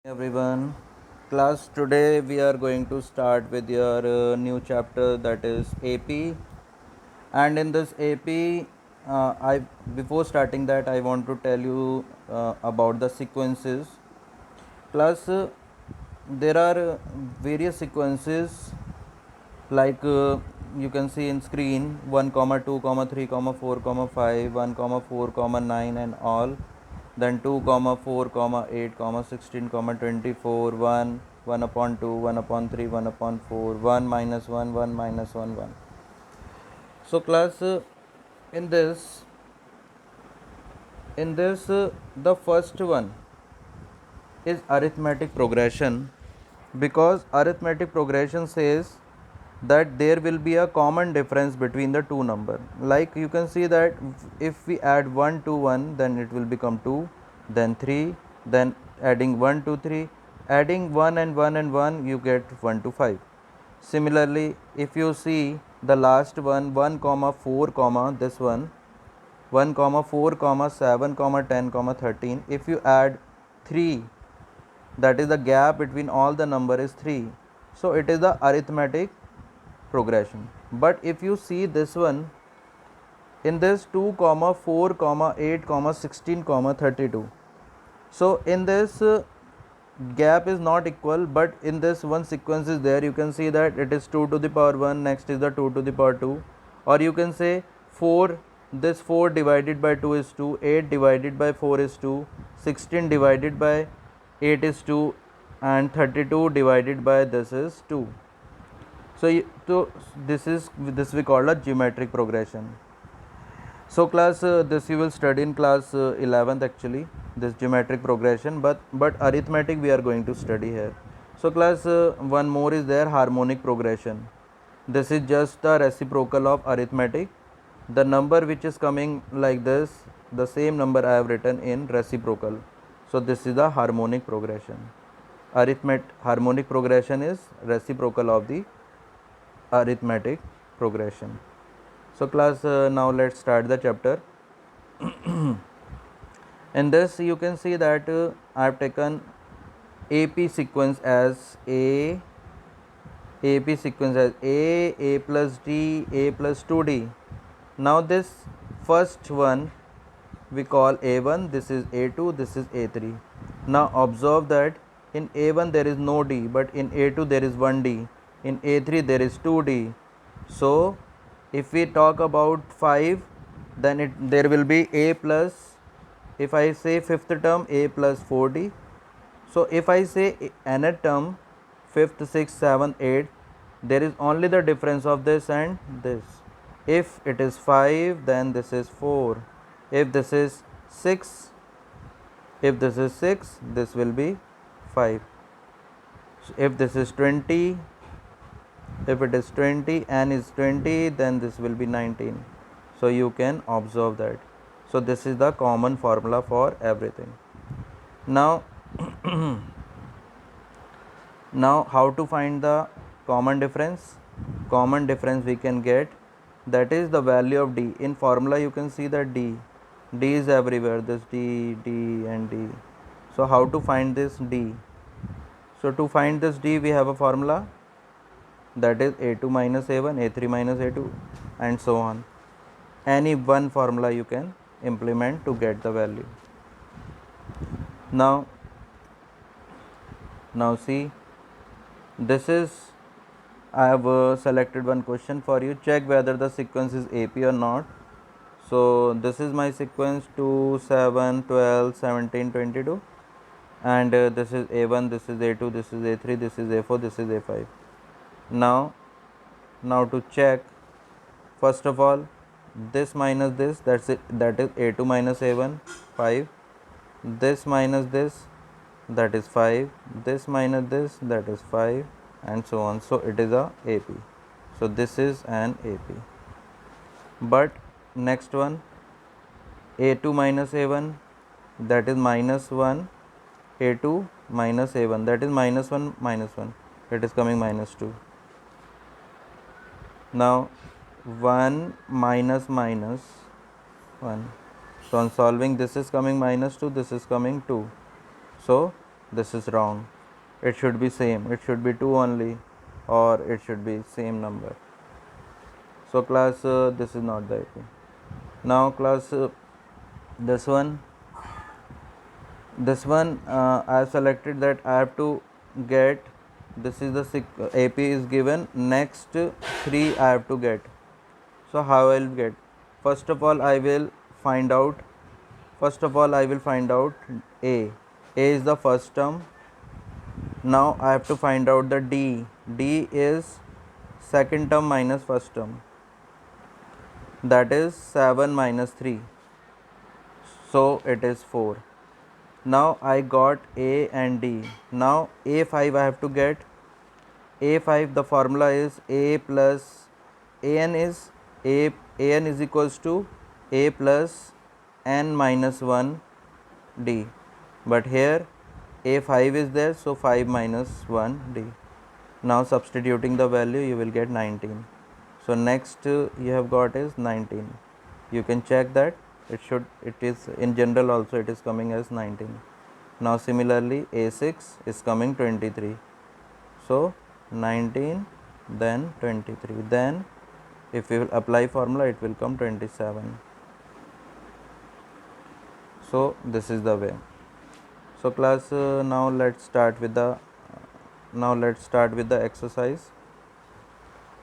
Everyone, class, today we are going to start with your new chapter, that is AP. And in this AP, I before starting that I want to tell you about the sequences. Plus, there are various sequences like you can see in screen 1 comma 2 comma 3 comma 4 comma 5 1 comma 4 comma 9 and all, then 2 comma 4 comma 8 comma 16 comma 24 1 1 upon 2 1 upon 3 1 upon 4 1 minus 1 1 minus 1 1. So class, in this the first one is arithmetic progression, because arithmetic progression says that there will be a common difference between the two number. Like you can see that if we add 1 to 1, then it will become 2, then 3, then adding 1 to 3, adding 1 and 1 and 1, you get 1 to 5. Similarly, if you see the last one, 1 comma 4 comma this one, 1 comma 4 comma 7 comma 10 comma 13, if you add 3, that is the gap between all the number is 3, so it is the arithmetic progression. But if you see this one, in this 2 comma 4 comma 8 comma 16 comma 32, so in this gap is not equal, but in this one sequence is there, you can see that it is 2 to the power 1, next is the 2 to the power 2, or you can say 4, this 4 divided by 2 is 2, 8 divided by 4 is 2, 16 divided by 8 is 2, and 32 divided by this is 2. So this we call a geometric progression. So class, this you will study in class 11th actually, this geometric progression, but arithmetic we are going to study here. So class, one more is there, harmonic progression. This is just the reciprocal of arithmetic. The number which is coming like this, the same number I have written in reciprocal. So this is the harmonic progression. Harmonic progression is reciprocal of the arithmetic progression. So class, now let's start the chapter. In this you can see that I have taken AP sequence as AP sequence as A plus D, A plus 2D. Now this first one we call A1, this is A2, this is A3. Now observe that in A1 there is no D, but in A2 there is 1D, in A3 there is 2D. So if we talk about 5, then there will be A plus, if I say fifth term, A plus 4D. So if I say nth term, fifth, sixth, seventh, eighth, there is only the difference of this and this. If it is 5, then this is 4. If this is 6, this will be 5. So if this is 20, if it is 20, n is 20, then this will be 19. So you can observe that. So this is the common formula for everything. Now now how to find the common difference? Common difference we can get, that is the value of D. In formula you can see that D is everywhere, this D and D. So how to find this D? So to find this D we have a formula, that is A2 minus A1, A3 minus A2, and so on. Any one formula you can implement to get the value. Now see, this is, I have selected one question for you. Check whether the sequence is AP or not. So this is my sequence 2, 7, 12, 17, 22, and this is A1, this is A2, this is A3, this is A4, this is A5. Now to check, first of all, this minus this, that is A2 minus A1, 5, this minus this, that is 5, this minus this, that is 5, and so on. So it is a AP. So this is an AP. But next one, A2 minus A1, that is minus 1, A2 minus A1, that is minus 1 minus 1, it is coming minus 2. Now 1 minus minus 1. So on solving, this is coming minus 2, this is coming 2. So This is wrong. It should be same. It should be 2 only, or it should be same number. So class, this is not the AP. Now class, this one I have selected that I have to get, this is the AP is given, next 3 I have to get. So how I will get? First of all I will find out A. A is the first term. Now I have to find out the D. D is second term minus first term, that is 7 minus 3, so it is 4. Now I got A and D. Now A5 I have to get. A5, the formula is A plus AN is AN is equals to A plus N minus 1 D. But here A5 is there, so 5 minus 1 D. Now substituting the value, you will get 19. So next you have got is 19. You can check that it is in general also it is coming as 19. Now similarly A6 is coming 23. So 19, then 23. Then if we will apply formula, it will come 27. So this is the way. So class, now let's start with the exercise.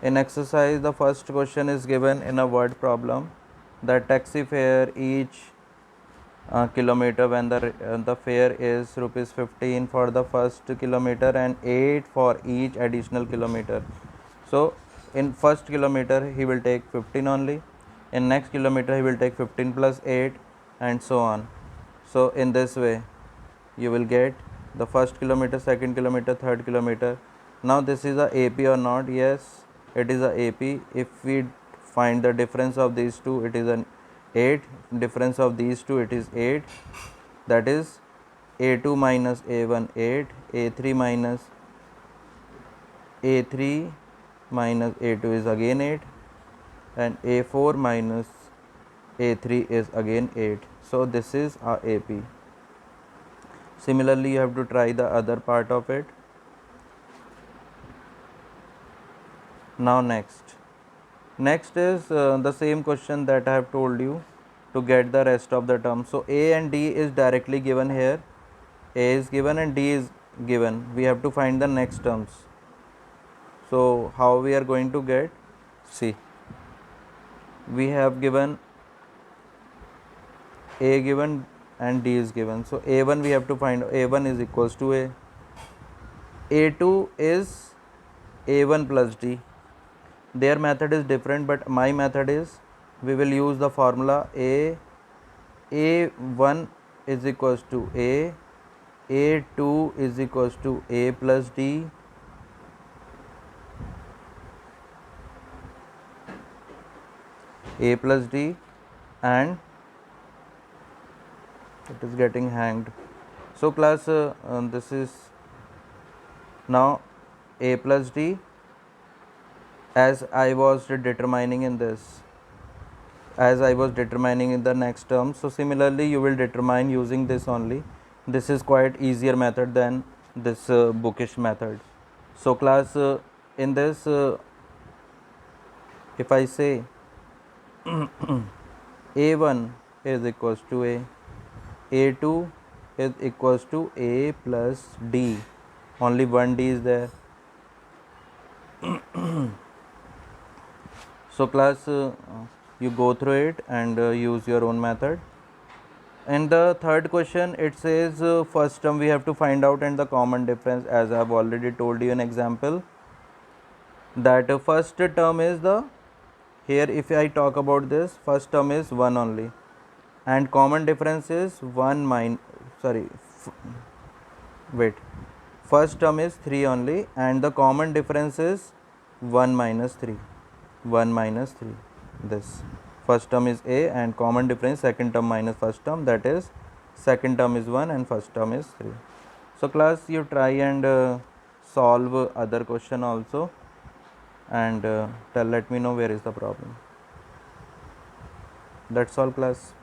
In exercise, the first question is given in a word problem. The taxi fare each kilometer when the fare is rupees 15 for the first kilometer and 8 for each additional kilometer. So in first kilometer he will take 15 only, in next kilometer he will take 15 plus 8, and so on. So in this way you will get the first kilometer, second kilometer, third kilometer. Now this is a AP or not? Yes, it is a AP. If we find the difference of these two, it is an 8. Difference of these two, it is 8. That is A2 minus A1 8, A3 minus A3 minus A2 is again 8, and A4 minus A3 is again 8. So this is our AP. Similarly, you have to try the other part of it. Now next is the same question that I have told you to get the rest of the terms. So A and D is directly given here. A is given and D is given. We have to find the next terms. So how we are going to get? See, we have given A given and D is given. So A1 we have to find. A1 is equals to A. A2 is A1 plus D. Their method is different, but my method is, we will use the formula A1 is equals to A, A2 is equals to A plus D, A plus D, and it is getting hanged. So class, this is now A plus D, as I was determining in this, as I was determining in the next term. So similarly you will determine using this only. This is quite easier method than this bookish method. So class, in this, if I say A1 is equals to A, A2 is equals to A plus D, only one D is there. So class, you go through it and use your own method. In the third question, it says first term we have to find out and the common difference, as I have already told you an example, that first term is the, here if I talk about this, first term is 1 only, and common difference is 1 first term is 3 only, and the common difference is 1 minus 3. This first term is A and common difference second term minus first term, that is second term is 1 and first term is 3. So class, you try and solve other question also, and let me know where is the problem. That's all class.